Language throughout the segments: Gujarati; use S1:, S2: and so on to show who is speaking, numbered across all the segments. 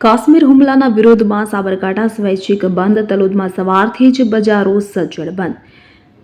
S1: કાશ્મીર હુમલાના વિરોધમાં સાબરકાંઠા સ્વૈચ્છિક બંધ. તલોદમાં સવારથી જ બજારો સજ્જડ બંધ.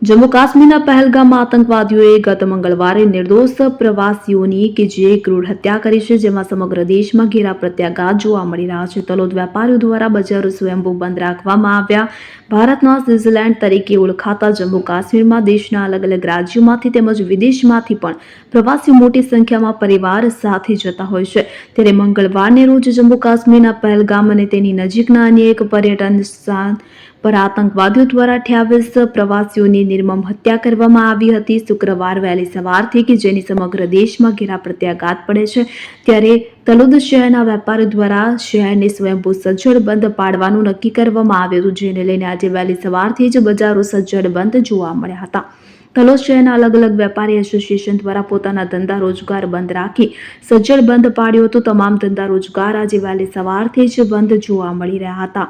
S1: જમ્મુ કાશ્મીરના પહેલગામમાં આતંકવાદીઓએ ગત મંગળવારે નિર્દોષ પ્રવાસીઓની કે જે ક્રૂર હત્યા કરી છે, જેમાં સમગ્ર દેશમાં ઘેરા પ્રત્યાઘાત જોવા મળી રહ્યા છે. તલોદ વેપારીઓ દ્વારા બજારો સ્વયંભૂ બંધ રાખવામાં આવ્યા. ભારતના સ્વિટ્ઝરલેન્ડ તરીકે ઓળખાતા જમ્મુ કાશ્મીરમાં દેશના અલગ અલગ રાજ્યોમાંથી તેમજ વિદેશમાંથી પણ પ્રવાસીઓ મોટી સંખ્યામાં પરિવાર સાથે જતા હોય છે. ત્યારે મંગળવારને રોજ જમ્મુ કાશ્મીરના પહેલગામ અને તેની નજીકના અન્ય એક પર્યટન સ્થાન પર આતંકવાદીઓ દ્વારા 28 પ્રવાસીઓની નિર્મમ હત્યા કરવામાં આવી હતી. શુક્રવાર વહેલી સવારથી કે જેની સમગ્ર દેશમાં ઘેરા પ્રત્યાઘાત પડે છે, ત્યારે તલોદ શહેરના વેપારીઓ દ્વારા શહેરને સ્વયંભૂ સજ્જડ બંધ પાડવાનું નક્કી કરવામાં આવ્યું હતું, જેને લઈને આજે વહેલી સવારથી જ બજારો સજ્જડ બંધ જોવા મળ્યા હતા. તલોદ શહેરના અલગ અલગ વેપારી એસોસિએશન દ્વારા પોતાના ધંધા રોજગાર બંધ રાખી સજ્જડ બંધ પાડ્યો હતો. તમામ ધંધા રોજગાર આજે વહેલી સવારથી જ બંધ જોવા મળી રહ્યા હતા.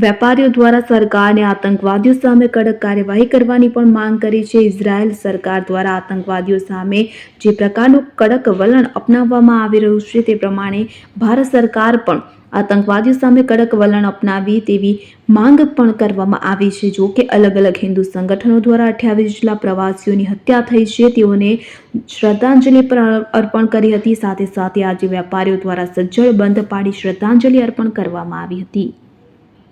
S1: વેપારીઓ દ્વારા સરકારને આતંકવાદીઓ સામે કડક કાર્યવાહી કરવાની પણ માંગ કરી છે. ઇઝરાયેલ સરકાર દ્વારા આતંકવાદીઓ સામે જે પ્રકારનું કડક વલણ અપનાવવામાં આવી રહ્યું છે, તે પ્રમાણે ભારત સરકાર પણ આતંકવાદીઓ સામે કડક વલણ અપનાવી તેવી માંગ પણ કરવામાં આવી છે. જો કે અલગ અલગ હિન્દુ સંગઠનો દ્વારા 28 જેટલા પ્રવાસીઓની હત્યા થઈ છે, તેઓને શ્રદ્ધાંજલિ પણ અર્પણ કરી હતી. સાથે સાથે આજે વેપારીઓ દ્વારા સજ્જડ બંધ પાડી શ્રદ્ધાંજલિ અર્પણ કરવામાં આવી હતી.